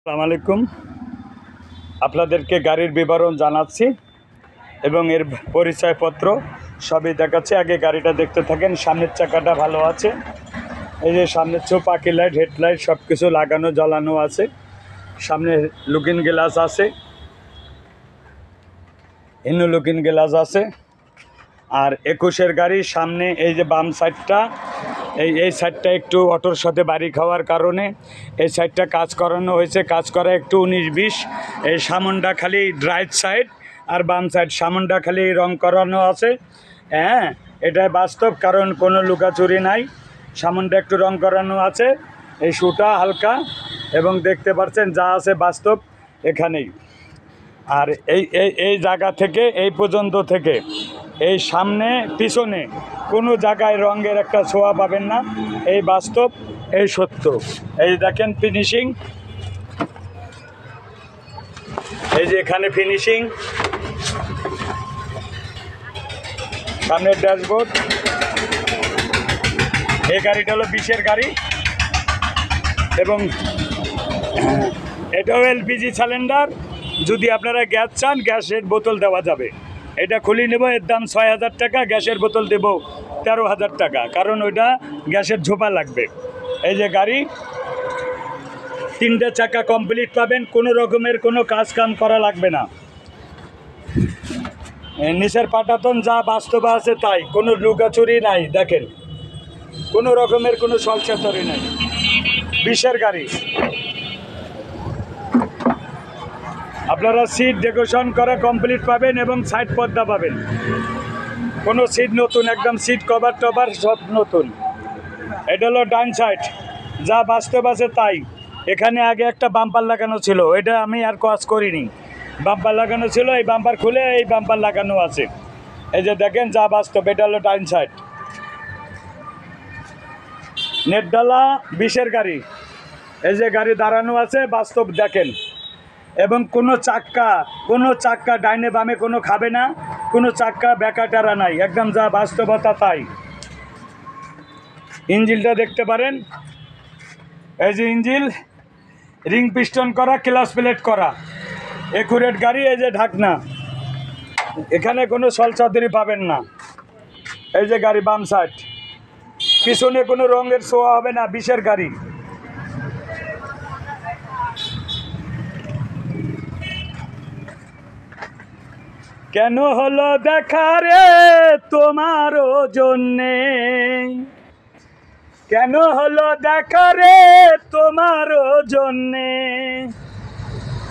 আসসালামু আলাইকুম। আপনাদেরকে গাড়ির বিবরণ জানাচ্ছি এবং এর পরিচয়পত্র সবই দেখাচ্ছি। আগে গাড়িটা দেখতে থাকেন। সামনের চাকাটা ভালো আছে, এই যে সামনের পাকি লাইট, হেডলাইট সব কিছু লাগানো জ্বালানো আছে। সামনে লুকিং গ্লাস আছে, ইনো লুকিং গ্লাস আছে। আর 21-এর গাড়ি সামনে এই যে বাম সাইডটা, এই সাইডটা একটু অটোর সাথে বাড়ি খাওয়ার কারণে এই সাইডটা কাজ করানো হয়েছে। কাজ করা একটু 19-20। এই সামনটা খালি ড্রাইভ সাইড আর বাম সাইড সামনটা খালি রং করানো আছে। হ্যাঁ, এটা বাস্তব, কারণ কোনো লুকাচুরি নাই। সামনটা একটু রং করানো আছে, এই শুটা হালকা, এবং দেখতে পাচ্ছেন যা আছে বাস্তব এখানেই। আর এই জায়গা থেকে এই পর্যন্ত থেকে এই সামনে পিছনে কোনো জায়গায় রঙের একটা ছোঁয়া পাবেন না। এই বাস্তব, এই সত্য। এই দেখেন ফিনিশিং, এই যে এখানে ফিনিশিং, সামনের ড্যাশবোর্ড। এই গাড়িটা হলো 20-এর গাড়ি এবং এটাও এলপিজি সিলিন্ডার। যদি আপনারা গ্যাস চান, গ্যাসের বোতল দেওয়া যাবে। এটা খুলে নেব, এর দাম 6,000 টাকা। গ্যাসের বোতল দেব 13,000 টাকা, কারণ ওইটা গ্যাসের ঝোপা লাগবে। এই যে গাড়ি, 3টে চাকা কমপ্লিট পাবেন, কোনো রকমের কোনো কাজ কাম করা লাগবে না। নিচের পাটাতন যা বাস্তবে আছে তাই, কোনো লুকাচুরি নাই। দেখেন, কোনো রকমের কোনো ছলচাতুরি নাই। 20-এর গাড়ি। আপনারা সিট ডেকোরেশন করা কমপ্লিট পাবেন এবং সাইড পর্দা পাবেন। কোনো সিট নতুন, একদম সিট কভার টভার সব নতুন। এটা হলো ডান সাইড, যা বাস্তব আছে তাই। এখানে আগে একটা বাম্পার লাগানো ছিল, এটা আমি আর কাজ করিনি। বাম্পার লাগানো ছিল, এই বাম্পার খুলে এই বাম্পার লাগানো আছে। এই যে দেখেন যা বাস্তব, এটা হলো ডান সাইড। নেটডালা 20-এর গাড়ি। এই যে গাড়ি দাঁড়ানো আছে বাস্তব দেখেন, এবং কোনো চাক্কা ডাইনে বামে কোনো খাবে না, কোনো চাক্কা বেকাটারা নাই, একদম যা বাস্তবতা তাই। ইঞ্জিলটা দেখতে পারেন, এই যে ইঞ্জিল, রিং পিস্টন করা, ক্লাচ প্লেট করা, একুরেট গাড়ি। এই যে ঢাকনা, এখানে কোনো সলচাদরি পাবেন না। এই যে গাড়ি বাম সাইড, পিছনে কোনো রঙের ছোঁয়া হবে না। 20-এর গাড়ি। কেন হলো দেখা রে তোমারও জন্যে, কেন হলো দেখা রে তোমারও জন্যে,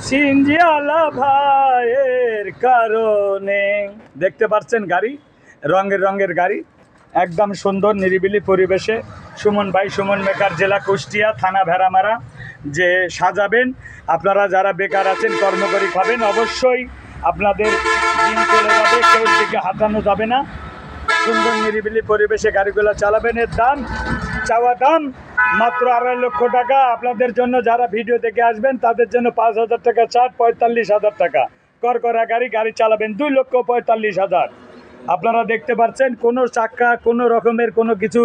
সিনজিয়ালা ভাইয়ের কারণে। দেখতে পাচ্ছেন গাড়ি, রঙের গাড়ি, একদম সুন্দর নিরিবিলি পরিবেশে। সুমন ভাই, সুমন মেকার, জেলা কুষ্টিয়া, থানা ভেড়ামারা। যে সাজাবেন, আপনারা যারা বেকার আছেন, কর্মকরী খাবেন, অবশ্যই আপনাদের দিন চলে যাবে, কেউ দিকে হাতানো যাবে না। সুন্দর নিরিবিলি পরিবেশে গাড়িগুলো চালাবেন। এর দাম, চাওয়া দাম মাত্র 2.5 লক্ষ টাকা। আপনাদের জন্য যারা ভিডিও দেখে আসবেন তাদের জন্য 5,000 টাকা ছাড়, 45,000 টাকা করা গাড়ি চালাবেন 2,45,000। আপনারা দেখতে পাচ্ছেন কোনো চাক্কা, কোনো রকমের কোনো কিছু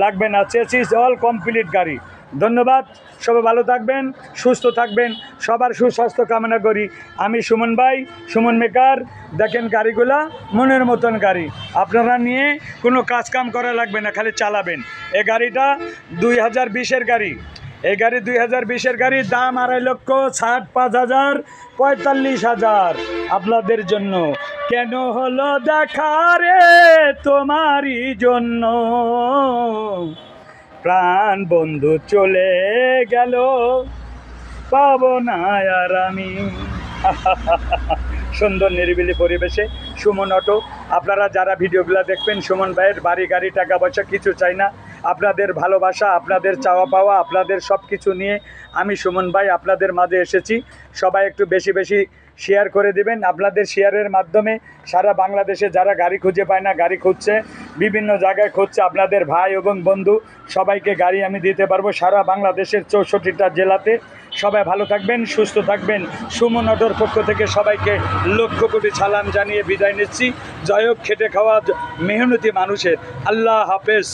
লাগবে না। চেসিস অল কমপ্লিট গাড়ি। ধন্যবাদ, সবাই ভালো থাকবেন, সুস্থ থাকবেন, সবার সুস্বাস্থ্য কামনা করি। আমি সুমন ভাই, সুমন মেকার। দেখেন গাড়িগুলা মনের মতন গাড়ি, আপনারা নিয়ে কোনো কাজ কাম করা লাগবে না, খালি চালাবেন। এই গাড়িটা 2020-এর গাড়ি। এই গাড়ি 2020-এর গাড়ি, দাম 2.5 লক্ষ, 65,000, 45,000 আপনাদের জন্য। কেন হলো দেখা রে তোমারই জন্য, প্রাণ বন্ধু চলে গেল, পাবো না আর আমি। সুন্দর নিরিবিলি পরিবেশে সুমন অটো। আপনারা যারা ভিডিওগুলো দেখবেন, সুমন ভাইয়ের বাড়ি গাড়ি টাকা পয়সা কিছু চাই না। আপনাদের ভালোবাসা, আপনাদের চাওয়া পাওয়া, আপনাদের সব কিছু নিয়ে আমি সুমন ভাই আপনাদের মাঝে এসেছি। সবাই একটু বেশি বেশি শেয়ার করে দিবেন। আপনাদের শেয়ারের মাধ্যমে সারা বাংলাদেশে যারা গাড়ি খুঁজে পায় না, গাড়ি খুঁজছে, বিভিন্ন জায়গায় খুঁজছে, আপনাদের ভাই এবং বন্ধু সবাইকে গাড়ি আমি দিতে পারবো সারা বাংলাদেশের 64টা জেলাতে। সবাই ভালো থাকবেন, সুস্থ থাকবেন। সুমন অটোর পক্ষ থেকে সবাইকে লক্ষ কোটি সালাম জানিয়ে বিদায় নিচ্ছি। জয় হোক খেটে খাওয়া মেহনতি মানুষের। আল্লাহ হাফেজ।